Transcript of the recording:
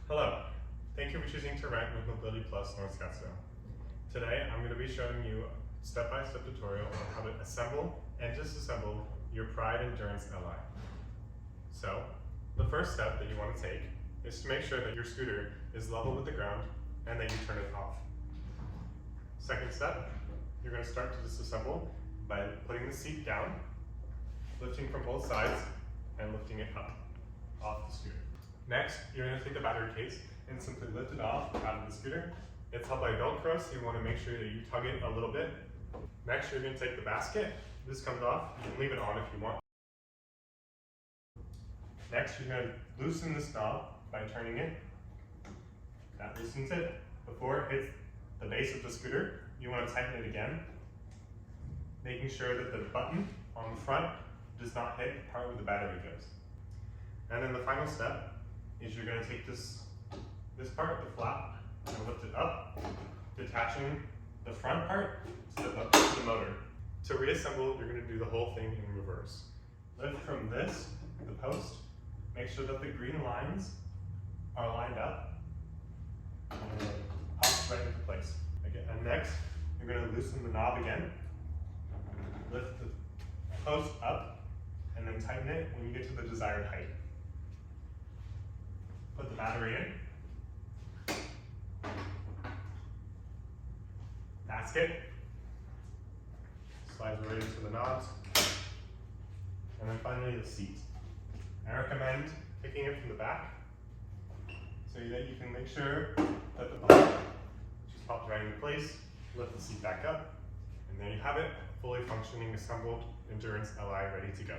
Hello, thank you for choosing to rent with Mobility Plus North Scottsdale. Today I'm going to be showing you a step-by-step tutorial on how to assemble and disassemble your Pride Endurance Li. So, the first step that you want to take is to make sure that your scooter is level with the ground and that you turn it off. Second step, you're going to start to disassemble by putting the seat down, lifting from both sides, and lifting it up off the scooter. Next, you're going to take the battery case and simply lift it off out of the scooter. It's held by Velcro, so you want to make sure that you tug it a little bit. Next, you're going to take the basket. This comes off. You can leave it on if you want. Next, you're going to loosen this knob by turning it. That loosens it. Before it hits the base of the scooter, you want to tighten it again, making sure that the button on the front does not hit the part where the battery goes. And then the final step is you're going to take this part, the flap, and lift it up, detaching the front part to the motor. To reassemble, you're going to do the whole thing in reverse. Lift from this, the post, make sure that the green lines are lined up, and then pops right into place. Again, and next, you're going to loosen the knob again, lift the post up, and then tighten it when you get to the desired height. Put the battery in, basket, slides right into the knobs, and then finally the seat. I recommend picking it from the back so that you can make sure that the button just pops right into place, lift the seat back up, and there you have it, fully functioning assembled Endurance Li ready to go.